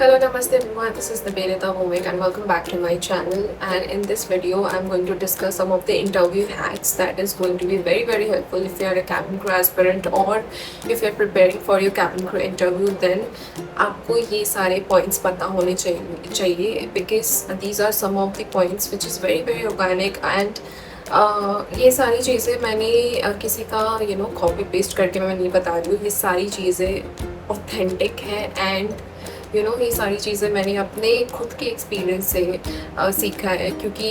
Hello, Namaste everyone. This is Nivedita Vivek and welcome back to my channel. And in this video, I'm going to discuss some of the interview hacks that is going to be very helpful if you are a cabin crew aspirant or if you're preparing for your cabin crew interview. Then आपको ये सारे points पता होने चाहिए because these are some of the points which is very organic and ये सारी चीज़ें मैंने किसी का कॉपी पेस्ट करके मैं नहीं बता रही हूँ. ये सारी चीज़ें ऑथेंटिक है एंड ये सारी चीज़ें मैंने अपने खुद के एक्सपीरियंस से सीखा है क्योंकि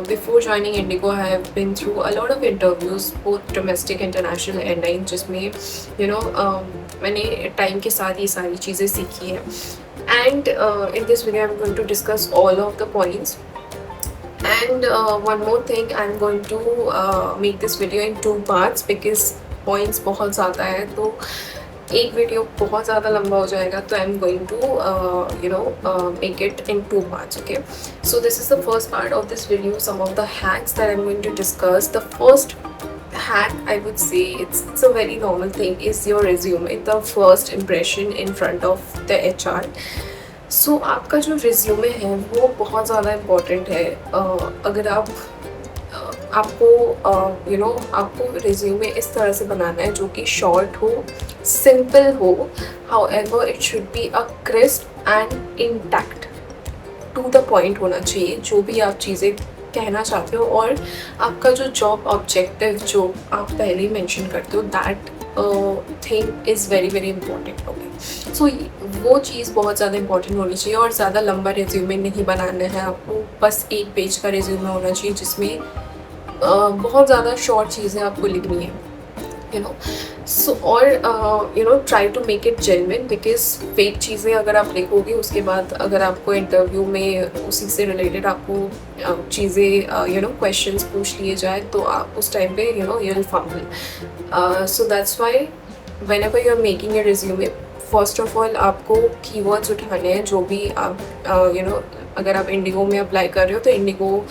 before joining IndiGo I have been through a lot of interviews both domestic international airline जिसमें मैंने टाइम के साथ ये सारी चीज़ें सीखी है. And in this video I am going to discuss all of the points. And one more thing, I'm going to make this video in 2 parts because points बहुत ज़्यादा है तो एक वीडियो बहुत ज़्यादा लंबा हो जाएगा तो I am going to make it in 2 parts. Okay, so this is the first part of this video. Some of the hacks that I'm going to discuss. The first hack, I would say, it's a very normal thing, is your resume, the first impression in front of the HR. सो आपका जो resume है वो बहुत ज़्यादा important है. अगर आपको resume इस तरह से बनाना है जो कि शॉर्ट हो, सिंपल हो, however it should be a crisp and intact, to the point होना चाहिए जो भी आप चीज़ें कहना चाहते हो. और आपका जो जॉब ऑब्जेक्टिव जो आप पहले ही मेंशन करते हो, that thing is very important. Okay, so वो चीज़ बहुत ज़्यादा इंपॉर्टेंट होनी चाहिए और ज़्यादा लंबा रिज्यूमे नहीं बनाना है आपको. बस 1 पेज का रिज्यूमे होना चाहिए जिसमें बहुत ज़्यादा शॉर्ट चीज़ें आपको लिखनी है. सो और try to make it genuine because fake चीज़ें अगर आप लिखोगे उसके बाद अगर आपको इंटरव्यू में उसी से रिलेटेड आपको चीज़ें क्वेश्चंस पूछ लिए जाए तो आप उस टाइम पे you will fumble. So that's why whenever you are making a resume, first of all आपको कीवर्ड्स उठाने हैं जो भी आप अगर आप इंडिगो में अप्लाई कर रहे हो तो इंडिगो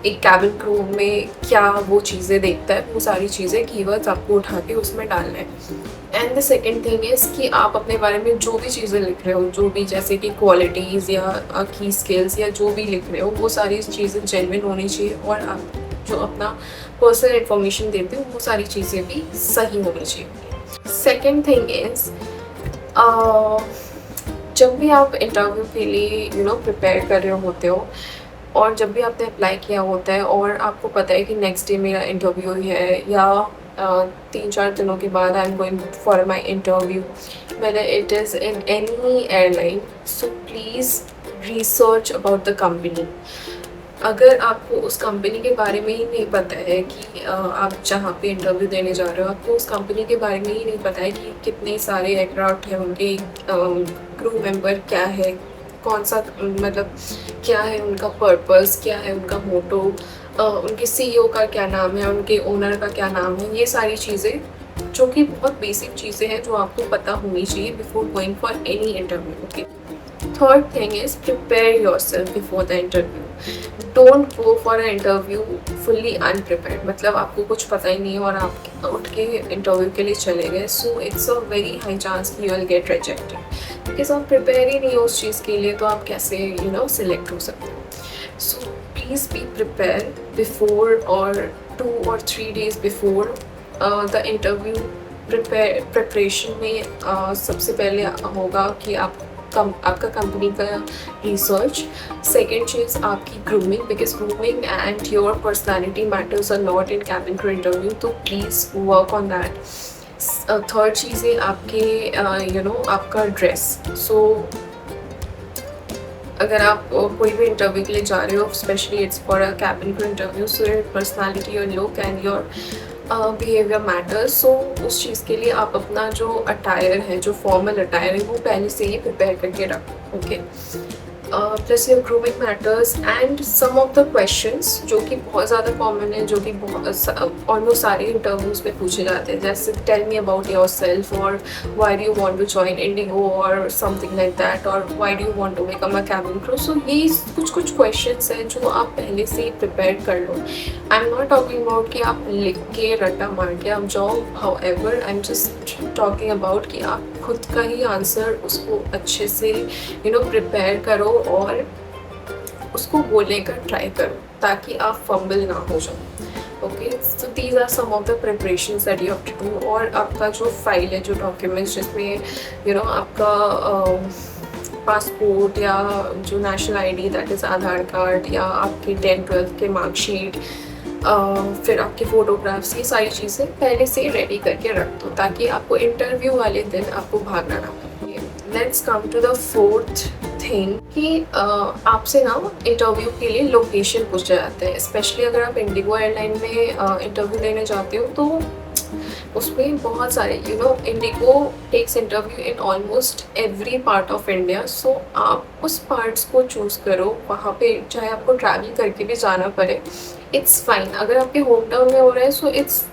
एक कैबिन क्रू में क्या वो चीज़ें देखता है, वो सारी चीज़ें कीवर्ड्स आपको उठा के उसमें डालना है. And the second thing is कि आप अपने बारे में जो भी चीज़ें लिख रहे हो, जो भी जैसे कि क्वालिटीज़ या की स्किल्स या जो भी लिख रहे हो, वो सारी चीज़ें जेन्युइन होनी चाहिए और आप जो अपना पर्सनल इन्फॉर्मेशन देते हो वो सारी चीज़ें भी सही होनी चाहिए. सेकेंड थिंग इज़ जब भी आप इंटरव्यू के लिए प्रिपेयर कर रहे होते हो और जब भी आपने अप्लाई किया होता है और आपको पता है कि नेक्स्ट डे मेरा इंटरव्यू है या 3-4 दिनों के बाद आई am going for my interview, whether it is in any airline, so please research about the company. अगर आपको उस कंपनी के बारे में ही नहीं पता है कि आप जहाँ पे इंटरव्यू देने जा रहे हो, आपको उस कंपनी के बारे में ही नहीं पता है कि कितने सारे एयरक्राफ्ट हैं, उनके क्रू मेंबर क्या है, कौन सा मतलब क्या है उनका पर्पस, क्या है उनका मोटो, उनके CEO का क्या नाम है, उनके ओनर का क्या नाम है, ये सारी चीज़ें जो कि बहुत बेसिक चीज़ें हैं जो आपको पता होनी चाहिए before going for any interview. Okay, third thing is prepare yourself before the interview. Don't go for a interview fully अनप्रिपेयर्ड. मतलब आपको कुछ पता ही नहीं है और आप उठ के इंटरव्यू के लिए चले गए, so it's a very high chance कि you will get rejected because आप प्रिपेयर ही नहीं हो उस चीज़ के लिए, तो आप कैसे सिलेक्ट हो सकते हो. So please be prepare before और 2 or 3 days before the interview. Preparation में सबसे पहले होगा कि आपका कंपनी का रिसर्च. सेकेंड चीज़ आपकी grooming, because grooming and your personality matters a lot in cabin crew interview, तो please work on that. Third चीज़ है आपके आपका ड्रेस. सो अगर आप कोई भी इंटरव्यू के लिए जा रहे हो, specially it's for a cabin crew interview, so your personality, your look and your behaviour matters. So उस चीज़ के लिए आप अपना जो अटायर है, जो फॉर्मल अटायर है, वो पहले से ही प्रिपेयर करके रखो. Okay, plus your grooming matters and some of the questions जो कि बहुत ज़्यादा कॉमन है, जो कि ऑलमोस्ट सारे इंटरव्यूज़ में पूछे जाते हैं, जैसे tell me about your self और why do you want to join IndiGo और समथिंग लाइक दैट, और why do you want to become a cabin crew. So ये कुछ क्वेश्चंस हैं जो आप पहले से ही प्रिपेयर कर लो. I am not talking about कि आप लिख के रट्टा मार के आप जाओ, however I am just talking about कि आप खुद का ही आंसर उसको अच्छे से प्रिपेयर करो और उसको बोलने का ट्राई करो ताकि आप फंबल ना हो जाओ। Okay, so these are some of the preparations that you have to do. और आपका जो फाइल है, जो डॉक्यूमेंट्स जिसमें आपका पासपोर्ट या जो national ID that is Aadhaar card या आपके 10th-12th के मार्कशीट, फिर आपके फ़ोटोग्राफ्स, ये सारी चीज़ें पहले से रेडी करके रख दो ताकि आपको इंटरव्यू वाले दिन आपको भागना ना पड़े। Let's come to the fourth thing कि आपसे ना इंटरव्यू के लिए लोकेशन पूछा जाता है। स्पेशली अगर आप इंडिगो एयरलाइन में इंटरव्यू देने जाते हो तो उसमें बहुत सारे IndiGo takes interview in almost every part of India. So आप उस पार्ट्स को चूज़ करो, वहाँ पे चाहे आपको ट्रैवल करके भी जाना पड़े, इट्स फाइन। अगर आपके होम टाउन में हो रहा है so it's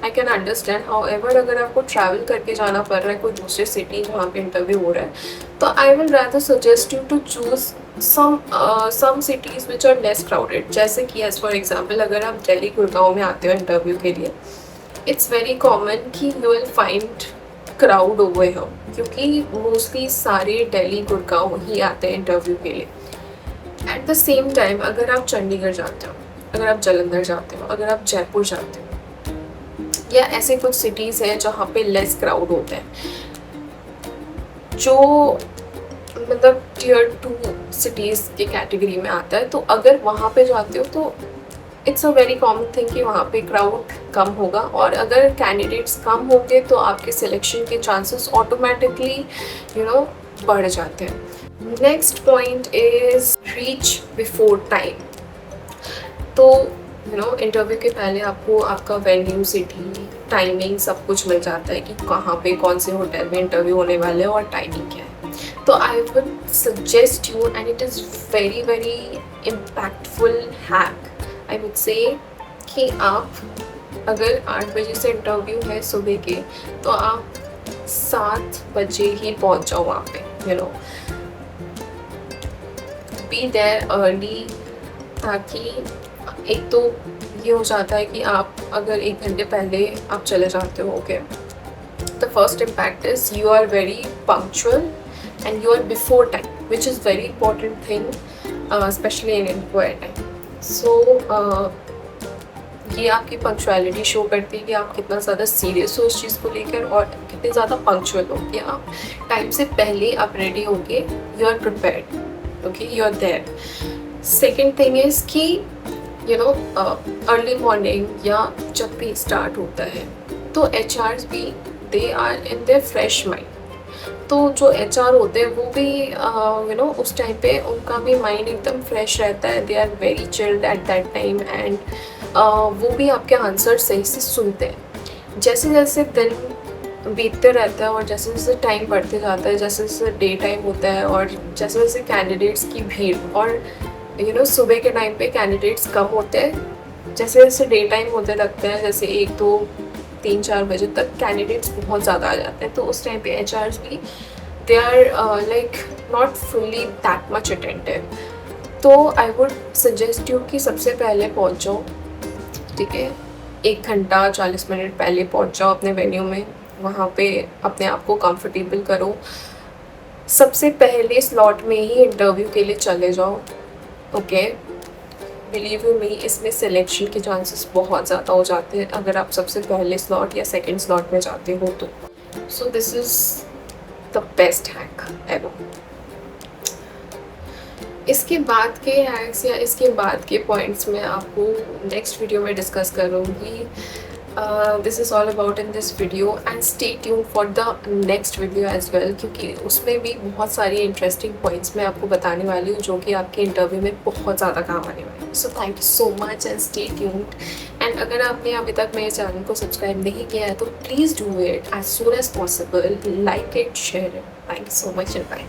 I can understand. However अगर आपको ट्रैवल करके जाना पड़ रहा है कोई दूसरे सिटी जहाँ पे इंटरव्यू हो रहा है, तो I will rather suggest you to choose some cities which are less crowded। जैसे कि एज फॉर एग्जाम्पल अगर आप दिल्ली गुड़गांव में आते हो इंटरव्यू के लिए, इट्स वेरी कॉमन कि you will find crowd over here, क्योंकि मोस्टली सारे दिल्ली गुड़गांव ही आते हैं इंटरव्यू के लिए। एट द सेम टाइम अगर आप चंडीगढ़ जाते हो, अगर आप जालंधर जाते हो, अगर आप जयपुर जाते हो, या ऐसे कुछ सिटीज़ हैं जहाँ पे लेस क्राउड होता है, जो मतलब टियर 2 सिटीज़ के कैटेगरी में आता है, तो अगर वहाँ पे जाते हो तो it's a very common thing कि वहाँ पे क्राउड कम होगा। और अगर कैंडिडेट्स कम होंगे तो आपके सिलेक्शन के चांसेस ऑटोमेटिकली बढ़ जाते हैं। Next point is reach before time. तो इंटरव्यू के पहले आपको आपका वेन्यू, सिटी, टाइमिंग सब कुछ मिल जाता है कि कहाँ पे कौन से होटल में इंटरव्यू होने वाले हैं और टाइमिंग क्या है। तो I would suggest you, and it is very very impactful hack, I would say कि आप अगर 8 बजे से इंटरव्यू है सुबह के, तो आप 7 बजे ही पहुंच जाओ वहाँ पे। बी देयर अर्ली, ताकि एक तो ये हो जाता है कि आप अगर 1 घंटे पहले आप चले जाते हो, okay, the first impact is you are very punctual and you are before time, which is very important thing, especially in Indigo airtime. So ये आपकी पंक्चुअलिटी शो करती है कि आप कितना ज़्यादा सीरियस हो इस चीज़ को लेकर और कितने ज़्यादा पंक्चुअल हो कि आप टाइम से पहले आप रेडी होके you are prepared, okay, you are there. Second thing is कि अर्ली मॉर्निंग या जब भी स्टार्ट होता है तो HRs भी they are in their fresh mind. तो जो HR होते हैं वो भी उस टाइम पे उनका भी माइंड एकदम फ्रेश रहता है, they are very chilled at that time, and वो भी आपके आंसर सही से सुनते हैं। जैसे जैसे दिन बीतते रहता है और जैसे जैसे टाइम बढ़ते जाता है, जैसे जैसे डे टाइम होता है और जैसे जैसे कैंडिडेट्स की भीड़, और सुबह के टाइम पे कैंडिडेट्स कम होते हैं, जैसे जैसे डे टाइम होते लगते हैं, जैसे 1, 2, 3, 4 बजे तक कैंडिडेट्स बहुत ज़्यादा आ जाते हैं, तो उस टाइम पे HRs भी they are like not fully that much attentive. तो आई वुड सजेस्ट यू कि सबसे पहले पहुंच जाओ, ठीक है, 1 घंटा 40 मिनट पहले पहुंच जाओ अपने वेन्यू में, वहाँ पे अपने आप को कंफर्टेबल करो, सबसे पहले स्लॉट में ही इंटरव्यू के लिए चले जाओ, ओके। बिलीव यू मी, इसमें सिलेक्शन के चांसेस बहुत ज़्यादा हो जाते हैं अगर आप सबसे पहले स्लॉट या सेकंड स्लॉट में जाते हो तो। So this is the best hack ever. इसके बाद के हैक्स या इसके बाद के पॉइंट्स मैं आपको नेक्स्ट वीडियो में डिस्कस करूँगी। This is all about in this video, and stay tuned for the next video as well, क्योंकि उसमें भी बहुत सारी इंटरेस्टिंग पॉइंट्स मैं आपको बताने वाली हूँ जो कि आपके इंटरव्यू में बहुत ज़्यादा काम आने वाले हैं। So thank you so much and stay tuned. And अगर आपने अभी तक मेरे चैनल को सब्सक्राइब नहीं किया है तो please do it as soon as possible, like it, share it. Thank you so much and bye.